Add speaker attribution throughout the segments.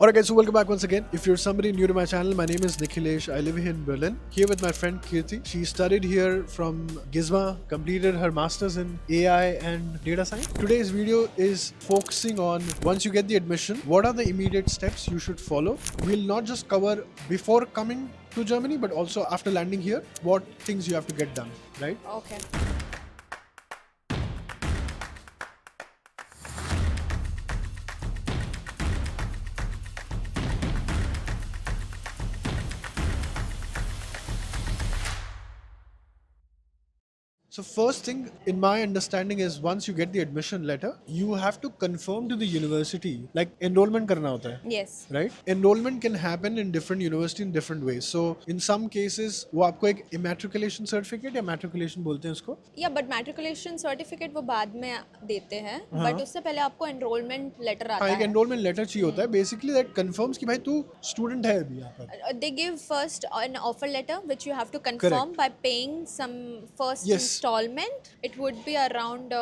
Speaker 1: Alright guys, so welcome back once again. If you're somebody new to my channel, my name is Nikhilesh. I live here in Berlin, here with my friend Kirti. She studied here from Gizma, completed her masters in AI and data science. Today's video is focusing on once you get the admission, what are the immediate steps you should follow. We'll not just cover before coming to Germany, but also after landing here, what things you have to get done, right?
Speaker 2: Okay.
Speaker 1: So first thing in my understanding is once you get the admission letter, you have to confirm to the university, like enrollment करना होता है.
Speaker 2: Yes.
Speaker 1: Right? Enrollment can happen in different university in different ways. So in some cases वो आपको एक immatriculation certificate या matriculation बोलते हैं उसको.
Speaker 2: Yeah, but matriculation certificate वो बाद में देते हैं, but उससे पहले आपको enrollment letter आता
Speaker 1: हाँ, एक
Speaker 2: है.
Speaker 1: enrollment letter चाहिए होता है. Basically that confirms कि भाई तू student है अभी यहाँ पर.
Speaker 2: They give first an offer letter which you have to confirm by paying some first
Speaker 1: Yes.
Speaker 2: installment. It would be around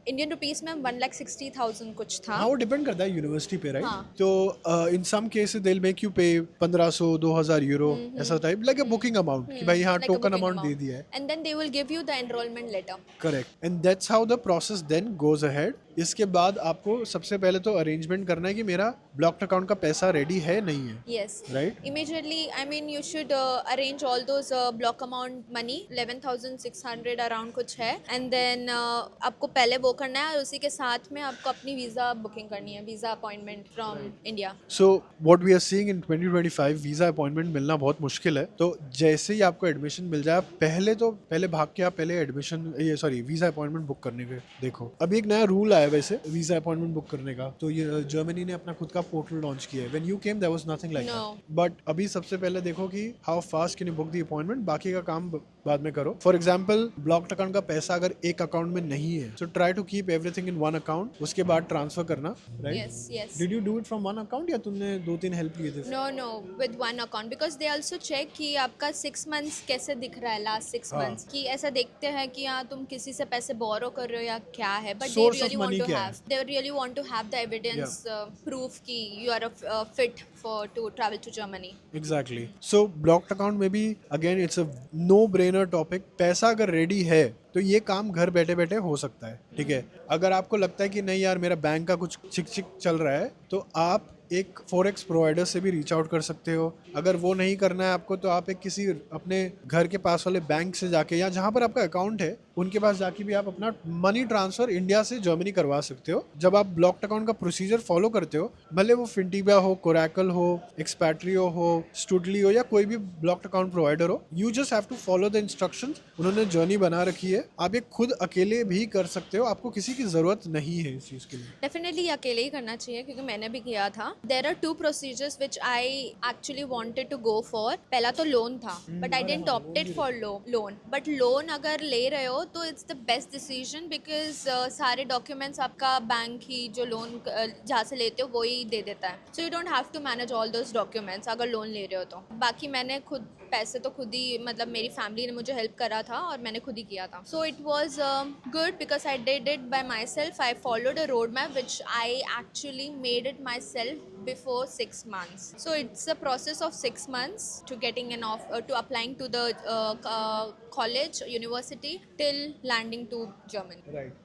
Speaker 2: Indian rupees में 1,60,000 कुछ था.
Speaker 1: हाँ वो डिपेंड करता है यूनिवर्सिटी पे, राइट?
Speaker 2: हाँ.
Speaker 1: तो in some cases they will make you pay 1500-2000 euro ऐसा type, like a booking amount कि भाई यहाँ
Speaker 2: Like a
Speaker 1: token
Speaker 2: booking
Speaker 1: amount दे
Speaker 2: amount.
Speaker 1: दिया है.
Speaker 2: And then they will give you the enrollment letter.
Speaker 1: Correct. And that's how the process then goes ahead. इसके बाद आपको सबसे पहले तो अरेंजमेंट करना है कि मेरा ब्लॉक्ड अकाउंट का पैसा रेडी है नहीं है.
Speaker 2: Yes.
Speaker 1: Right?
Speaker 2: Immediately, I mean, you should arrange all those block amount money, 11,600 around कुछ है, and then आपको पहले वो करना है और उसी के साथ में आपको अपनी वीज़ा बुकिंग करनी है, visa appointment from India.
Speaker 1: So what we are seeing in 2025 visa appointment मिलना बहुत मुश्किल है. तो जैसे ही आपको एडमिशन मिल जाए, पहले भाग के आप पहले एडमिशन वीजा अपॉइंटमेंट बुक करने के देखो. अभी एक नया रूल आया वैसे वीजा अपॉइंटमेंट बुक करने का. तो ये जर्मनी ने अपना खुद का पोर्टल लॉन्च किया है. When you came there was nothing like that. But अभी सबसे पहले देखो कि how fast can you book the appointment. बाकी का काम बाद में करो. फॉर एग्जांपल ब्लॉक्ड अकाउंट का पैसा अगर एक अकाउंट में नहीं है, so try to keep everything in one account. उसके बाद ट्रांसफर करना, right?
Speaker 2: Yes, yes.
Speaker 1: Did you do it from one account या तुमने 2-3 हेल्प लिए थे?
Speaker 2: No, with one account because they also check कि आपका 6 months कैसे दिख रहा है, last 6 months कि ऐसा देखते हैं कि हाँ तुम किसी से पैसे बोरो कर रहे हो या क्या है, but
Speaker 1: Source of money क्या है?
Speaker 2: they really want to have the evidence proof कि you are fit to travel to Germany.
Speaker 1: Exactly. So blocked account में भी again it's a no brainer topic. पैसा अगर रेडी है तो ये काम घर बैठे बैठे हो सकता है, ठीक है? अगर आपको लगता है कि नहीं यार मेरा बैंक का कुछ चिक चिक चल रहा है, तो आप एक फॉरेक्स प्रोवाइडर से भी रीच आउट कर सकते हो. अगर वो नहीं करना है आपको, तो आप एक किसी अपने घर के पास वाले बैंक से जाके या जहाँ पर आपका अकाउंट है उनके पास जाके भी आप अपना मनी ट्रांसफर इंडिया से जर्मनी करवा सकते हो. जब आप ब्लॉक्ड अकाउंट का प्रोसीजर फॉलो करते हो, भले वो फिनटीबा हो, कोरैकल हो, एक्सपैट्रियो हो, स्टूडली हो या कोई भी ब्लॉक्ड अकाउंट प्रोवाइडर हो, you just have to follow the instructions. उन्होंने जर्नी बना रखी है. आप ये खुद अकेले भी कर सकते हो. आपको किसी की जरूरत नहीं है इस चीज के लिए.
Speaker 2: Definitely अकेले ही करना चाहिए क्योंकि मैंने भी किया था. There are 2 procedures which I actually wanted to go for. पहला तो लोन था, but I didn't opted for loan. But loan अगर ले रहे हो तो it's the best decision because सारे डॉक्यूमेंट्स आपका बैंक ही जो लोन जहाँ से लेते हो वो ही दे देता है. So you don't have to manage all those documents अगर लोन ले रहे हो तो. बाकी मैंने खुद पैसे तो खुद ही, मतलब मेरी फैमिली ने मुझे हेल्प करा था और मैंने खुद ही किया था. So it was good because I did it by myself. I followed a roadmap which I actually made it myself before 6 months. So it's a process of 6 months to getting an offer, to applying to the college, university till landing to Germany.
Speaker 1: Right.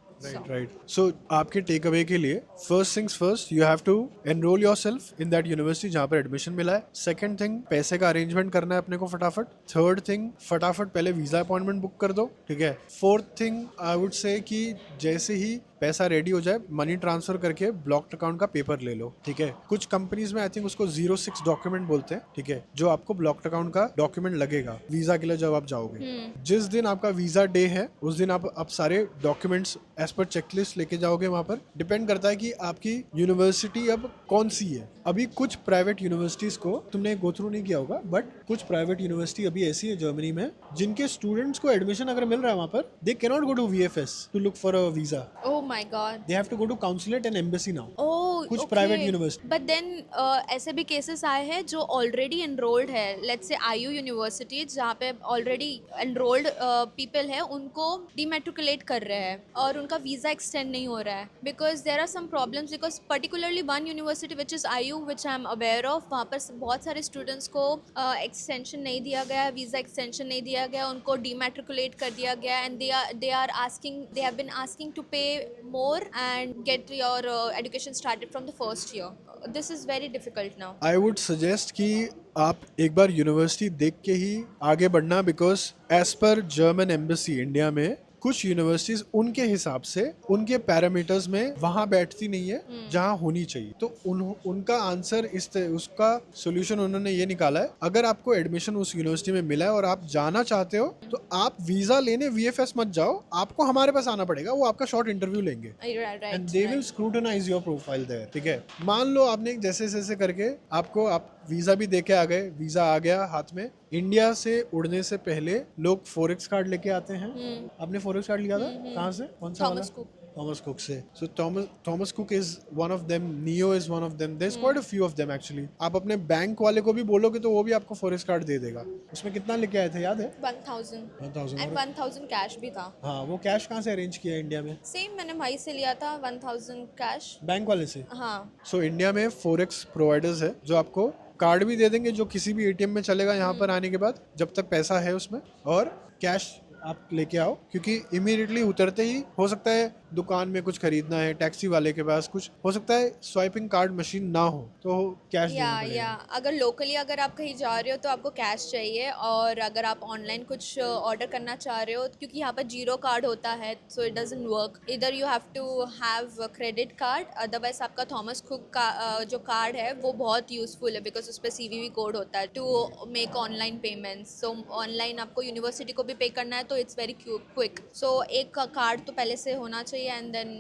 Speaker 1: So आपके take away के लिए first things first, you have to enrol yourself in that university जहाँ पर admission मिला है. Second thing, पैसे का arrangement करना है अपने को फटाफट. थर्ड थिंग, फटाफट पहले वीजा अपॉइंटमेंट बुक कर दो, ठीक है? Fourth thing I would say कि जैसे ही पैसा रेडी हो जाए, मनी ट्रांसफर करके ब्लॉक्ड अकाउंट का पेपर ले लो, ठीक है? कुछ कंपनीज में आई थिंक उसको 06 डॉक्यूमेंट बोलते हैं, ठीक है? जो आपको ब्लॉक्ड अकाउंट का डॉक्यूमेंट लगेगा वीजा के लिए जब आप जाओगे. जिस दिन आपका वीजा डे है उस दिन आप सारे डॉक्यूमेंट्स एज पर चेकलिस्ट लेके जाओगे. वहां पर डिपेंड करता है कि आपकी यूनिवर्सिटी अब कौन सी है. अभी कुछ प्राइवेट यूनिवर्सिटीज को तुमने गो थ्रू नहीं किया होगा, बट कुछ प्राइवेट यूनिवर्सिटी अभी ऐसी है जर्मनी में जिनके स्टूडेंट्स को एडमिशन अगर मिल रहा है वहां पर, they can not go to VFS to look for a visa.
Speaker 2: Oh my God.
Speaker 1: They have to go to consulate and embassy now.
Speaker 2: Oh,
Speaker 1: कुछ
Speaker 2: okay.
Speaker 1: Private university.
Speaker 2: But then ऐसे भी cases आए हैं जो ऑलरेडी एनरोल्ड है, let's say IU university जहाँ पे already enrolled people है उनको डीमेट्रिकुलेट कर रहे हैं और उनका वीज़ा एक्सटेंड नहीं हो रहा है because there are some problems because particularly one university which is IU which I am aware of, वहाँ पर बहुत सारे स्टूडेंट्स को एक्सटेंशन नहीं दिया गया, वीज़ा एक्सटेंशन नहीं दिया गया, उनको डीमेट्रिकुलेट कर दिया गया, and they have been asking to pay more and get your education started from the first year. This is very difficult now.
Speaker 1: I would suggest कि आप एक बार यूनिवर्सिटी देख के ही आगे बढ़ना, because as per German embassy India में कुछ यूनिवर्सिटीज उनके हिसाब से उनके पैरामीटर्स में वहां बैठती नहीं है जहां होनी चाहिए. तो उनका आंसर उसका सोल्यूशन उन्होंने ये निकाला है, अगर आपको एडमिशन उस यूनिवर्सिटी में मिला है और आप जाना चाहते हो तो आप वीजा लेने VFS मत जाओ, आपको हमारे पास आना पड़ेगा, वो आपका शॉर्ट इंटरव्यू लेंगे and they will scrutinise your profile there. ठीक है, मान लो आपने जैसे जैसे करके आप वीजा भी देके आ गए, वीजा आ गया हाथ में. इंडिया से उड़ने से पहले लोग फोरेक्स कार्ड लेके आते हैं. आपने फोरेक्स कार्ड लिया था कहाँ से, कौन सा वाला? थॉमस कुक से. So Thomas Cook is one of them, Neo is one of them, there is quite a few of them actually. आप अपने बैंक वाले को भी बोलोगे तो वो भी आपको फोरेक्स कार्ड दे देगा. उसमें कितना लेके आए थे याद है?
Speaker 2: 1000 एंड 1000 कैश भी था.
Speaker 1: हाँ, वो कैश कहाँ से अरेंज किया इंडिया में?
Speaker 2: सेम मैंने भाई से लिया था 1000 कैश
Speaker 1: बैंक वाले से.
Speaker 2: हाँ.
Speaker 1: सो इंडिया में फोरेक्स प्रोवाइडर्स है जो आपको कार्ड भी दे देंगे जो किसी भी ATM में चलेगा यहाँ पर आने के बाद, जब तक पैसा है उसमें, और कैश आप लेके आओ, क्योंकि इमीडिएटली उतरते ही हो सकता है दुकान में कुछ खरीदना है, टैक्सी वाले के पास कुछ हो सकता है, स्वाइपिंग कार्ड मशीन ना हो तो कैश देना पड़ेगा.
Speaker 2: या अगर लोकली अगर आप कहीं जा रहे हो तो आपको कैश चाहिए, और अगर आप ऑनलाइन कुछ ऑर्डर करना चाह रहे हो, क्योंकि यहाँ पर जीरो कार्ड होता है, सो इट डजंट वर्क. इधर you have to have credit card, otherwise आपका थॉमस कुक का जो कार्ड है वो बहुत यूजफुल है, बिकॉज उस पर CVV कोड होता है to make online payments. So online आपको यूनिवर्सिटी को भी पे करना है तो इट्स वेरी क्विक. सो एक कार्ड तो पहले से होना चाहिए, एंड देन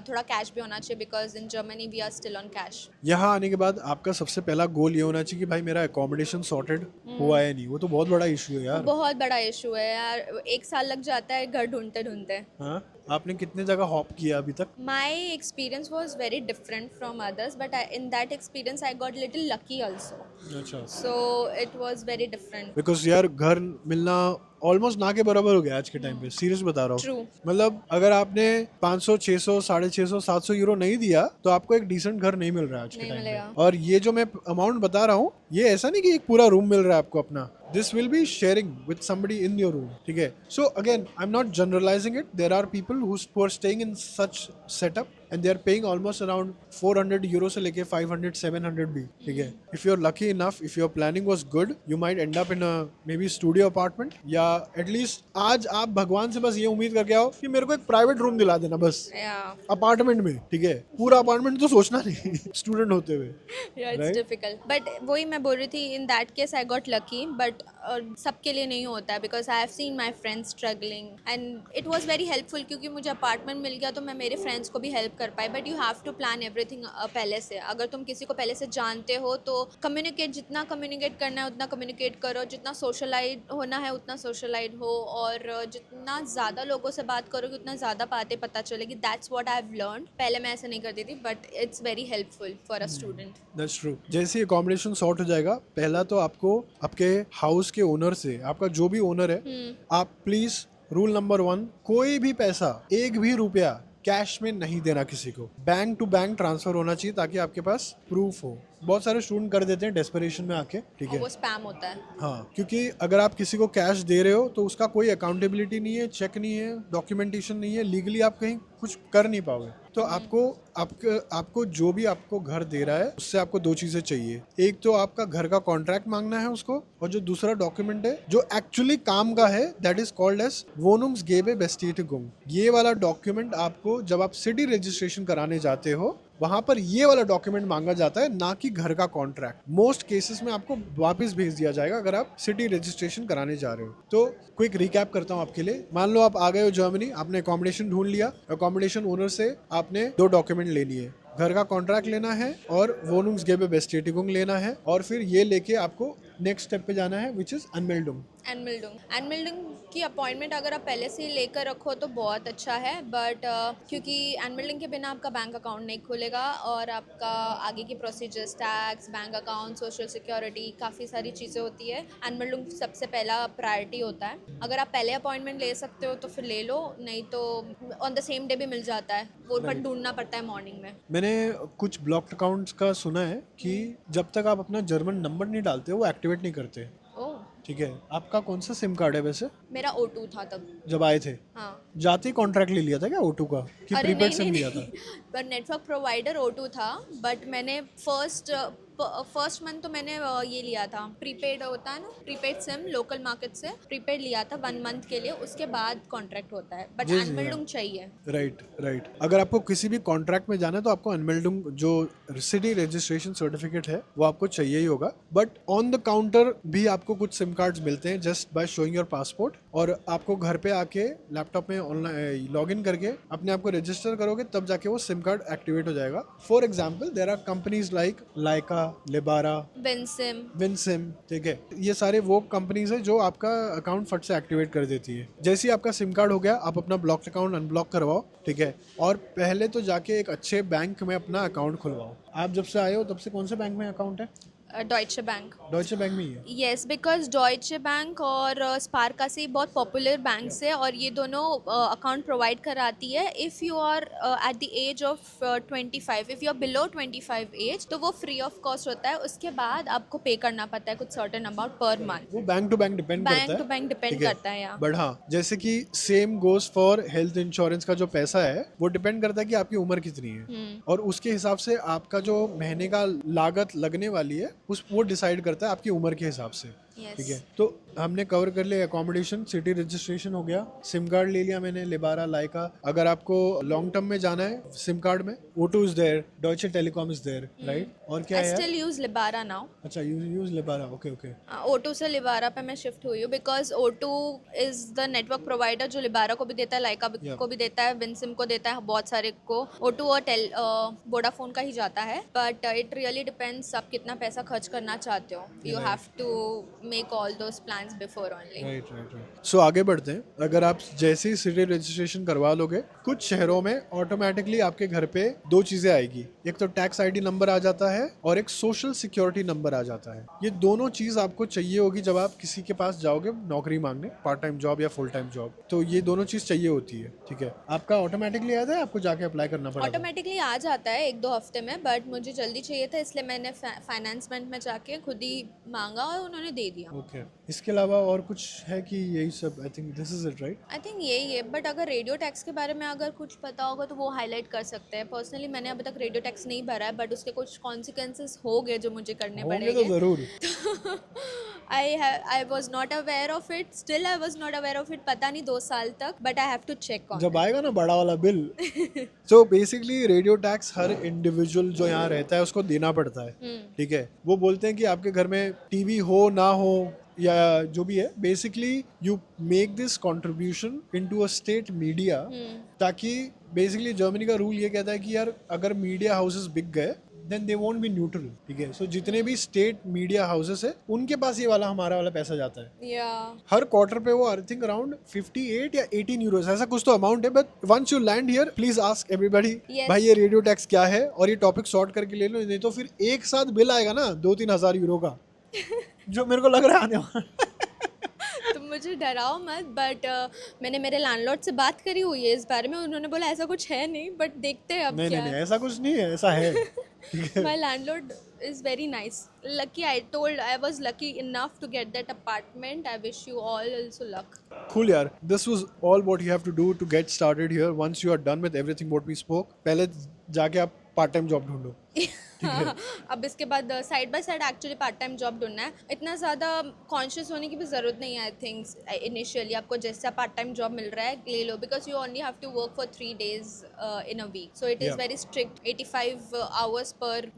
Speaker 2: थोड़ा कैश भी होना चाहिए, because in Germany we are still on cash.
Speaker 1: यहाँ आने के बाद आपका सबसे पहला गोल ये होना चाहिए कि भाई मेरा अकोमोडेशन सॉर्टेड हुआ है नहीं. वो तो बहुत बड़ा इशू है यार.
Speaker 2: बहुत बड़ा इशू है यार, 1 साल लग जाता है घर ढूंढते ढूंढते.
Speaker 1: हाँ, आपने कितने जगह हॉप किया अभी तक?
Speaker 2: My experience was very different from others, but in that experience I got little lucky also.
Speaker 1: अच्छा.
Speaker 2: So it was very different.
Speaker 1: Because यार घर मिलना ऑलमोस्ट ना के बराबर हो गया आज के टाइम पे, सीरियस बता रहा हूँ.
Speaker 2: True.
Speaker 1: मतलब अगर आपने 500, 600, 650, 700 यूरो नहीं दिया तो आपको एक डिसेंट घर नहीं मिल रहा है आज के
Speaker 2: नहीं
Speaker 1: टाइम
Speaker 2: मिलेगा.
Speaker 1: पे. और ये जो मैं अमाउंट बता रहा हूँ, ये ऐसा नहीं कि एक पूरा रूम मिल रहा है आपको अपना. This will be sharing with somebody in your room. ठीक है. So again, I'm not generalizing it. There are people who are staying in such setup and they are paying almost around 400 euro से लेके 500, 700 भी. ठीक है. If you're lucky enough, if your planning was good, you might end up in a maybe studio apartment, या at least आज आप भगवान से बस ये उम्मीद करके आओ कि मेरे को एक प्राइवेट रूम दिला देना बस.
Speaker 2: Yeah.
Speaker 1: अपार्टमेंट में. ठीक है. पूरा अपार्टमेंट तो सोचना नहीं स्टूडेंट होते हुए.
Speaker 2: Yeah, it's
Speaker 1: Right?
Speaker 2: difficult. But वही मैं बोल रही थी, in that case I got lucky, but सबके लिए नहीं होता है, because I have seen my friends struggling and it was very helpful, क्योंकि मुझे अपार्टमेंट मिल गया तो मैं मेरे फ्रेंड्स को भी हेल्प कर पाई. But you have to plan everything पहले से. अगर तुम किसी को पहले से जानते हो तो जितना कम्युनिकेट करना है उतना कम्युनिकेट करो, जितना सोशलाइज होना है उतना सोशलाइज हो, और जितना ज़्यादा लोगों से बात करोगे उतना ज़्यादा बातें पता चलेगी. That's what I have learn. पहले मैं ऐसा नहीं करती थी, but it's very helpful for a student.
Speaker 1: That's true. जैसे अकोमोडेशन सॉर्ट हो जाएगा, पहला तो आपको आपके हाउस के ओनर से, आपका जो भी ओनर है, आप प्लीज रूल नंबर 1, कोई भी पैसा, एक भी रुपया कैश में नहीं देना किसी को. बैंक टू बैंक ट्रांसफर होना चाहिए ताकि आपके पास प्रूफ हो. बहुत सारे स्टूडेंट कर देते हैं डेस्परेशन में आके. ठीक है.
Speaker 2: वो स्पैम होता है.
Speaker 1: हाँ, क्योंकि अगर आप किसी को कैश दे रहे हो तो उसका कोई अकाउंटेबिलिटी नहीं है, चेक नहीं है, डॉक्यूमेंटेशन नहीं है, लीगली आप कहीं कुछ कर नहीं पाओगे. तो आपको जो भी आपको घर दे रहा है उससे आपको 2 चीजें चाहिए. एक तो आपका घर का कॉन्ट्रैक्ट मांगना है उसको, और जो दूसरा डॉक्यूमेंट है जो एक्चुअली काम का है, दैट इज कॉल्ड एज वोनुंग्सगेबे बेस्टिटिगुंग. ये वाला डॉक्यूमेंट आपको जब आप सिटी रजिस्ट्रेशन कराने जाते हो वहां पर ये वाला डॉक्यूमेंट मांगा जाता है, ना कि घर का कॉन्ट्रैक्ट. मोस्ट केसेस में आपको वापस भेज दिया जाएगा अगर आप सिटी रजिस्ट्रेशन कराने जा रहे हो. तो क्विक रिकैप करता हूँ आपके लिए. मान लो आप आ गए हो जर्मनी, आपने अकोमोडेशन ढूंढ लिया. अकोमोडेशन ओनर से आपने 2 डॉक्यूमेंट ले लिए. घर का कॉन्ट्रैक्ट लेना है और वोनुंग्सगेबे बेस्टिटिगुंग लेना है, और फिर ये लेके आपको नेक्स्ट स्टेप पे जाना है, विच इज अनमेल्डुम.
Speaker 2: एनमिल्डुंग की अपॉइंटमेंट अगर आप पहले से ही लेकर रखो तो बहुत अच्छा है, बट क्योंकि एनमिल्डिंग के बिना आपका बैंक अकाउंट नहीं खुलेगा और आपका आगे की procedures, tax, bank account, social security, काफ़ी सारी चीज़ें होती है। एनमिल्डिंग सबसे पहला प्रायोरिटी होता है। अगर आप पहले अपॉइंटमेंट ले सकते हो तो फिर ले लो, नहीं तो ऑन द सेम डे भी मिल जाता है, वो बट ढूंढना पड़ता है मॉर्निंग में।
Speaker 1: मैंने कुछ ब्लॉक्ड अकाउंट्स का सुना है कि जब तक आप अपना जर्मन नंबर नहीं डालते वो एक्टिवेट नहीं करते।
Speaker 2: ओह,
Speaker 1: ठीक है, आपका कौन सा सिम कार्ड है वैसे?
Speaker 2: मेरा O2 था तब।
Speaker 1: जब आए थे
Speaker 2: हाँ।
Speaker 1: जाते ही कॉन्ट्रैक्ट ले लिया था क्या O2 का, कि
Speaker 2: अरे
Speaker 1: प्रीपेड
Speaker 2: नहीं
Speaker 1: सिम
Speaker 2: नहीं
Speaker 1: लिया था?
Speaker 2: नहीं पर नेटवर्क प्रोवाइडर O2 था, बट मैंने फर्स्ट मंथ तो मैंने ये लिया था, प्रीपेड होता है ना, प्रीपेड सिम लोकल मार्केट से प्रीपेड लिया था 1 मंथ के लिए, उसके बाद कॉन्ट्रैक्ट होता है, बट
Speaker 1: जी, जी,
Speaker 2: एनमिल्डुंग चाहिए।
Speaker 1: Right right. अगर आपको किसी भी कॉन्ट्रैक्ट में जाना है तो आपको अनमेल्डिंग जो सिटी रजिस्ट्रेशन सर्टिफिकेट है वो आपको चाहिए ही होगा। बट ऑन द काउंटर भी आपको कुछ सिम कार्ड्स मिलते हैं just by showing your passport, और आपको घर पे आके लैपटॉप में ऑनलाइन लॉग इन करके अपने आप को रजिस्टर करोगे तब जाके वो सिम कार्ड एक्टिवेट हो जाएगा। For example there are companies like Lyca, Lebara, WinSIM, ठीक है, ये सारे वो कंपनीज है जो आपका अकाउंट फट से एक्टिवेट कर देती है। जैसे ही आपका सिम कार्ड हो गया आप अपना ब्लॉक अकाउंट अनब्लॉक करवाओ, ठीक है, और पहले तो जाके एक अच्छे बैंक में अपना अकाउंट खुलवाओ। आप जब से आए हो तब से कौन से बैंक में अकाउंट है?
Speaker 2: डॉइचे बैंक।
Speaker 1: डॉइचे बैंक में ही है?
Speaker 2: येस, बिकॉज डॉइचे बैंक और स्पारका से बहुत पॉपुलर बैंक्स है और ये दोनों अकाउंट प्रोवाइड कराती है। If you are at the age of 25, if you are below 25 age तो वो फ्री ऑफ कॉस्ट होता है, उसके बाद आपको पे करना पड़ता है कुछ सर्टेन अमाउंट पर मंथ।
Speaker 1: वो बैंक टू बैंक डिपेंड करता है।
Speaker 2: बैंक टू बैंक डिपेंड करता है।
Speaker 1: बट हाँ, जैसे कि same goes for health insurance का जो पैसा है वो डिपेंड करता है कि आपकी उम्र कितनी है, और उसके हिसाब से आपका जो महीने का लागत लगने वाली है उस वो डिसाइड करता है आपकी उम्र के हिसाब से। ठीक है, तो हमने कवर कर लिया एकोमोडेशन, सिटी रजिस्ट्रेशन हो गया, सिम कार्ड ले लिया मैंने, लिबारा, लाइका। अगर आपको लॉन्ग टर्म में जाना है सिम कार्ड में O2 is there, Deutsche Telekom is there, right? और क्या है?
Speaker 2: I still use Lebara now.
Speaker 1: अच्छा, use Lebara, okay okay.
Speaker 2: O2 से लिबारा पे मैं शिफ्ट हुई हूँ because O2 is the network provider जो लिबारा को भी देता है, लाइका को भी देता है, विनसिम को देता है, बहुत सारे को। O2 और वोडाफोन का ही जाता है, बट इट रियली डिपेंड्स आप कितना पैसा खर्च करना चाहते हो। You have to make all those plans before only.
Speaker 1: Right. So आगे बढ़ते हैं। अगर आप जैसे ही सिटी रजिस्ट्रेशन करवा लोगे, कुछ शहरों में ऑटोमेटिकली आपके घर पे दो चीजें आएगी, एक तो टैक्स आईडी नंबर आ जाता है और एक सोशल सिक्योरिटी नंबर आ जाता है। ये दोनों चीज आपको चाहिए होगी जब आप किसी के पास जाओगे नौकरी मांगने, पार्ट टाइम जॉब या फुल टाइम जॉब, तो ये दोनों चीज चाहिए होती है। ठीक है, आपका ऑटोमेटिकली आता है, आपको जाके अप्लाई करना पड़ेगा?
Speaker 2: ऑटोमेटिकली आ जाता है 1-2 हफ्ते में, बट मुझे जल्दी चाहिए था इसलिए मैंने फाइनेंसमेंट में जाके खुद ही मांगा और उन्होंने दे दिया।
Speaker 1: ओके, इसके अलावा और कुछ है कि यही सब? I think this is it, right?
Speaker 2: I think यही है, बट अगर रेडियो टैक्स के बारे में अगर कुछ पता होगा तो वो हाईलाइट कर सकते हैं। पर्सनली मैंने अभी तक रेडियो टैक्स नहीं भरा है, बट उसके कुछ कॉन्सिक्वेंसेस हो गए जो मुझे करने
Speaker 1: होंगे तो
Speaker 2: पड़ेंगे।
Speaker 1: जरूर।
Speaker 2: I was not aware of it, still I was not aware of it, पता नहीं 2 साल तक, but I have to check on.
Speaker 1: जब आएगा ना बड़ा वाला bill. So basically radio tax हर इंडिविजुअल जो यहाँ रहता है उसको देना पड़ता है। ठीक है, वो बोलते हैं कि आपके घर में टीवी हो ना हो या जो भी है, basically you make this contribution into a state media, ताकि बेसिकली जर्मनी का रूल ये कहता है कि यार अगर मीडिया हाउसेस बिक गए then they won't be neutral. ठीक है, सो जितने भी स्टेट मीडिया हाउसेस है उनके पास ये वाला हमारा वाला पैसा जाता है। हर क्वार्टर पे वो आई थिंक अराउंड 58 या 18 यूरोस ऐसा कुछ तो अमाउंट है। But once you land here please ask everybody, भाई ये रेडियो टैक्स क्या है, और ये टॉपिक सॉर्ट करके ले लो, नहीं तो फिर एक साथ बिल आएगा ना 2-3 हजार यूरो का, जो मेरे को लग रहा है आने वाला।
Speaker 2: तुम मुझे डराओ मत, बट मैंने मेरे लैंडलॉर्ड से बात करी हुई है इस बारे में, उन्होंने बोला ऐसा कुछ है नहीं, बट देखते हैं अब
Speaker 1: नहीं
Speaker 2: क्या
Speaker 1: नहीं नहीं, ऐसा कुछ नहीं है, ऐसा है।
Speaker 2: My landlord is very nice. Lucky, I was lucky enough to get that apartment. I wish you all also luck.
Speaker 1: Cool यार, this was all what you have to do to get started here. Once you are done with everything what we spoke, पहले जाके आप part time job ढूंढो।
Speaker 2: अब इसके बाद side by side actually part time job ढूंढना है। इतना ज़्यादा कॉन्शियस होने की भी ज़रूरत नहीं है। आई थिंक इनिशियली आपको जैसा पार्ट टाइम जॉब मिल रहा है ले लो, because you only have to work for 3 days in a week, so it is very strict. 85 hours पर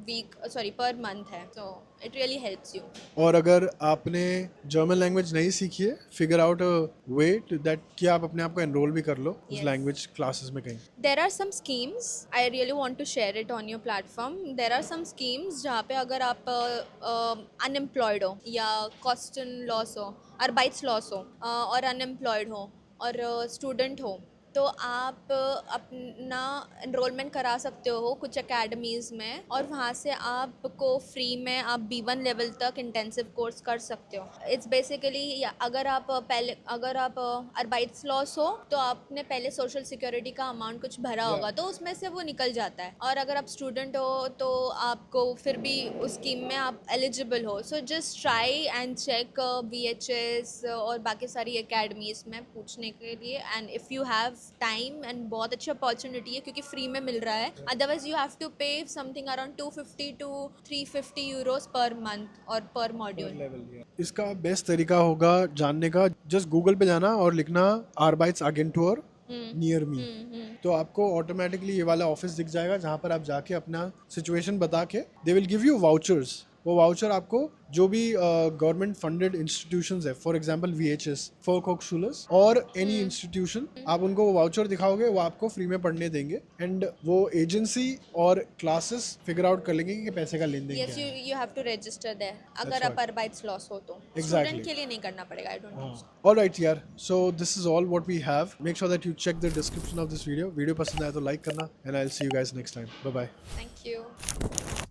Speaker 2: मंथ है, so it really helps you.
Speaker 1: और अगर आपने जर्मन लैंग्वेज नहीं सीखी है, figure out a way to that कि आप अपने आप को एनरोल भी कर लो उस लैंग्वेज क्लासेस में कहीं।
Speaker 2: There are some schemes, I really want to share it on your platform. There are some schemes जहाँ पे अगर आप अनएम्प्लॉयड हो या कॉस्टन लॉस हो, अर्बाइट्स लॉस हो और अनएम्प्लॉयड हो और स्टूडेंट हो, तो आप अपना एनरोलमेंट करा सकते हो कुछ एकेडमीज़ में और वहाँ से आपको फ्री में आप B1 लेवल तक इंटेंसिव कोर्स कर सकते हो. इट्स बेसिकली अगर आप अर्बाइट्स लॉस हो तो आपने पहले सोशल सिक्योरिटी का अमाउंट कुछ भरा होगा तो उसमें से वो निकल जाता है, और अगर आप स्टूडेंट हो तो आपको फिर भी उस स्कीम में आप एलिजिबल हो. So just try and check VHS और बाकी सारी एकेडमीज़ में पूछने के लिए, and if you have time, and बहुत अच्छी अपॉर्चुनिटी है क्योंकि फ्री में मिल रहा है. अदरवाइज यू हैव टू पे something around 250 to 350 euros per month और पर मॉड्यूल.
Speaker 1: इसका बेस्ट तरीका होगा जानने का, जस्ट गूगल पे जाना और लिखना Arbeitsagentur नियर मी, तो आपको ऑटोमेटिकली ये वाला ऑफिस दिख जाएगा जहाँ पर आप जाके अपना सिचुएशन बता के they will give you vouchers. वो वाउचर आपको जो भी गवर्नमेंट फंडेड इंस्टीट्यूशंस है, फॉर एग्जांपल VHS, फॉर होक्सचुलर्स और एनी इंस्टीट्यूशन, आप उनको वो वाउचर दिखाओगे, वो आपको फ्री में पढ़ने देंगे एंड वो एजेंसी और क्लासेस फिगर आउट कर लेंगे कि पैसे का लेन देन
Speaker 2: यस,
Speaker 1: क्या है.
Speaker 2: You have to register there अगर आप अर्बाइट्स लॉस हो तो.
Speaker 1: Exactly.
Speaker 2: स्टूडेंट के लिए नहीं करना पड़ेगा. I don't know.
Speaker 1: Alright यार, so this is all what we have. Make sure that you check the description of this video. Video पसंद आया तो लाइक करना, and I'll see you guys next time. Bye bye.
Speaker 2: Thank you.